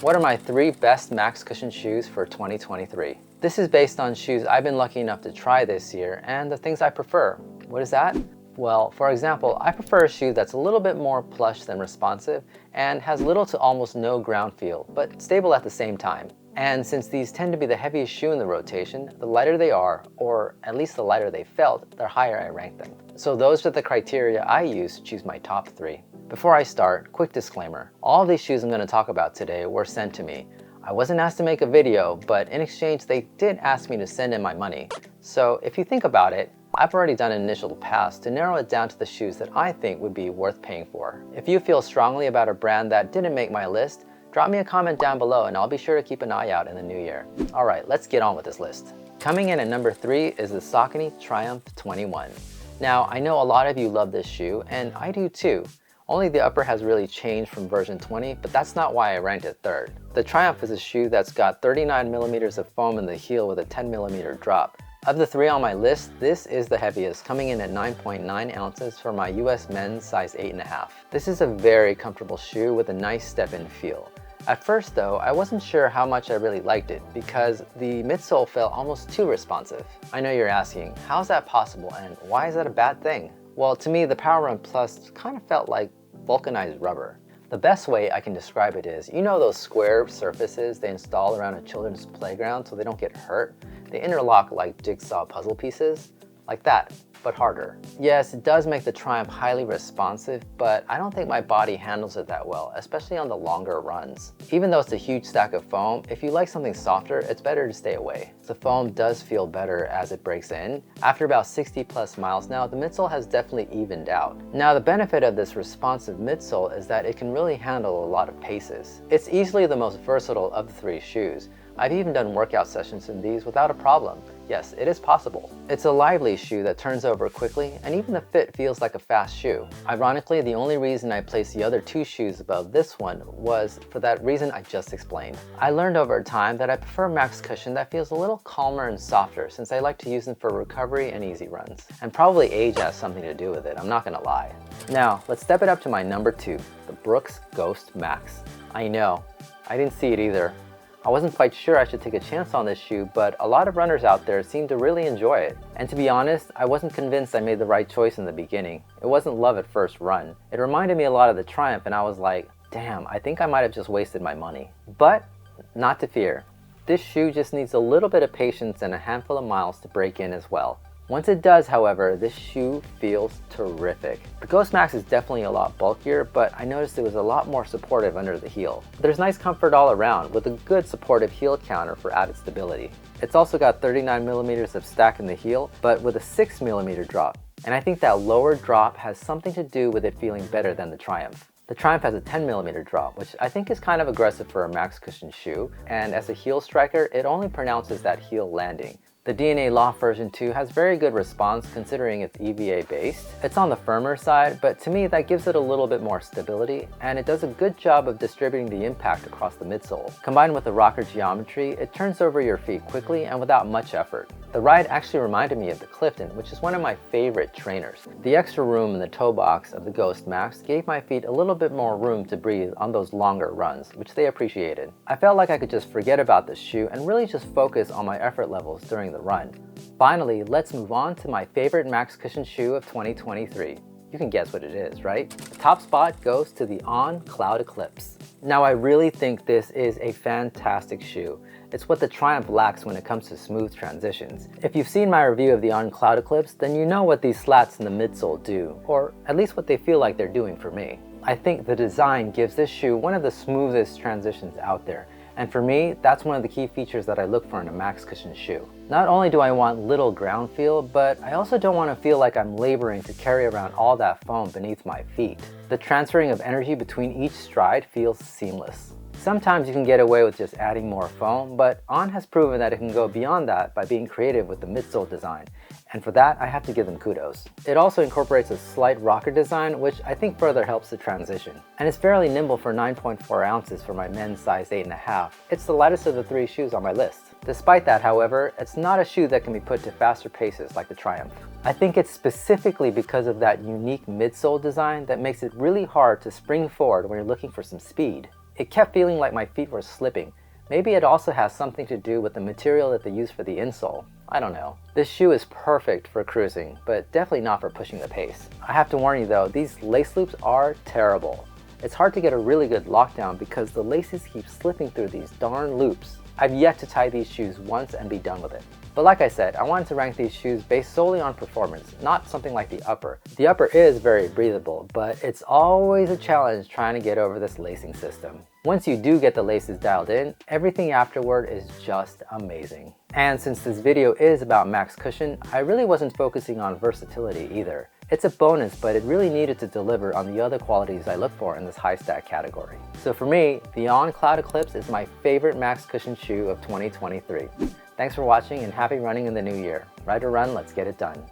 What are my 3 best max cushion shoes for 2023? This is based on shoes I've been lucky enough to try this year and the things I prefer. What is that? Well, for example, I prefer a shoe that's a little bit more plush than responsive and has little to almost no ground feel, but stable at the same time. And since these tend to be the heaviest shoe in the rotation, the lighter they are, or at least the lighter they felt, the higher I rank them. So those are the criteria I use to choose my top 3. Before I start, quick disclaimer. All of these shoes I'm going to talk about today were sent to me. I wasn't asked to make a video, but in exchange they did ask me to send in my money. So if you think about it, I've already done an initial pass to narrow it down to the shoes that I think would be worth paying for. If you feel strongly about a brand that didn't make my list, drop me a comment down below and I'll be sure to keep an eye out in the new year. Alright, let's get on with this list. Coming in at number 3 is the Saucony Triumph 21. Now, I know a lot of you love this shoe, and I do too. Only the upper has really changed from version 20, but that's not why I ranked it 3rd. The Triumph is a shoe that's got 39mm of foam in the heel with a 10mm drop. Of the 3 on my list, this is the heaviest, coming in at 9.9 ounces for my US men's size 8.5. This is a very comfortable shoe with a nice step-in feel. At first though, I wasn't sure how much I really liked it because the midsole felt almost too responsive. I know you're asking, how's that possible and why is that a bad thing? Well, to me, the Power Run Plus kind of felt like vulcanized rubber. The best way I can describe it is, you know those square surfaces they install around a children's playground so they don't get hurt? They interlock like jigsaw puzzle pieces? Like that, but harder. Yes, it does make the Triumph highly responsive, but I don't think my body handles it that well, especially on the longer runs. Even though it's a huge stack of foam, if you like something softer, it's better to stay away. The foam does feel better as it breaks in. After about 60 plus miles now, the midsole has definitely evened out. Now, the benefit of this responsive midsole is that it can really handle a lot of paces. It's easily the most versatile of the 3 shoes. I've even done workout sessions in these without a problem. Yes, it is possible. It's a lively shoe that turns over quickly, and even the fit feels like a fast shoe. Ironically, the only reason I placed the other 2 shoes above this one was for that reason I just explained. I learned over time that I prefer max cushion that feels a little calmer and softer since I like to use them for recovery and easy runs. And probably age has something to do with it, I'm not gonna lie. Now, let's step it up to my number 2, the Brooks Ghost Max. I know, I didn't see it either. I wasn't quite sure I should take a chance on this shoe, but a lot of runners out there seem to really enjoy it. And to be honest, I wasn't convinced I made the right choice in the beginning. It wasn't love at first run. It reminded me a lot of the Triumph and I was like, damn, I think I might have just wasted my money. But not to fear. This shoe just needs a little bit of patience and a handful of miles to break in as well. Once it does, however, this shoe feels terrific. The Ghost Max is definitely a lot bulkier, but I noticed it was a lot more supportive under the heel. There's nice comfort all around with a good supportive heel counter for added stability. It's also got 39mm of stack in the heel, but with a 6mm drop. And I think that lower drop has something to do with it feeling better than the Triumph. The Triumph has a 10mm drop, which I think is kind of aggressive for a max cushion shoe, and as a heel striker, it only pronounces that heel landing. The DNA Loft version 2 has very good response considering it's EVA based. It's on the firmer side, but to me that gives it a little bit more stability, and it does a good job of distributing the impact across the midsole. Combined with the rocker geometry, it turns over your feet quickly and without much effort. The ride actually reminded me of the Clifton, which is one of my favorite trainers. The extra room in the toe box of the Ghost Max gave my feet a little bit more room to breathe on those longer runs, which they appreciated. I felt like I could just forget about this shoe and really just focus on my effort levels during the run. Finally, let's move on to my favorite max cushion shoe of 2023. You can guess what it is, right? The top spot goes to the OnCloud Eclipse. Now, I really think this is a fantastic shoe. It's what the Triumph lacks when it comes to smooth transitions. If you've seen my review of the OnCloud Eclipse, then you know what these slats in the midsole do, or at least what they feel like they're doing for me. I think the design gives this shoe one of the smoothest transitions out there. And for me, that's one of the key features that I look for in a max cushion shoe. Not only do I want little ground feel, but I also don't want to feel like I'm laboring to carry around all that foam beneath my feet. The transferring of energy between each stride feels seamless. Sometimes you can get away with just adding more foam, but On has proven that it can go beyond that by being creative with the midsole design, and for that I have to give them kudos. It also incorporates a slight rocker design, which I think further helps the transition. And it's fairly nimble for 9.4 ounces for my men's size 8.5. It's the lightest of the 3 shoes on my list. Despite that, however, it's not a shoe that can be put to faster paces like the Triumph. I think it's specifically because of that unique midsole design that makes it really hard to spring forward when you're looking for some speed. It kept feeling like my feet were slipping. Maybe it also has something to do with the material that they use for the insole. I don't know. This shoe is perfect for cruising, but definitely not for pushing the pace. I have to warn you though, these lace loops are terrible. It's hard to get a really good lockdown because the laces keep slipping through these darn loops. I've yet to tie these shoes once and be done with it. But like I said, I wanted to rank these shoes based solely on performance, not something like the upper. The upper is very breathable, but it's always a challenge trying to get over this lacing system. Once you do get the laces dialed in, everything afterward is just amazing. And since this video is about max cushion, I really wasn't focusing on versatility either. It's a bonus, but it really needed to deliver on the other qualities I look for in this high stack category. So for me, the OnCloud Eclipse is my favorite max cushion shoe of 2023. Thanks for watching and happy running in the new year. Ride or run, let's get it done.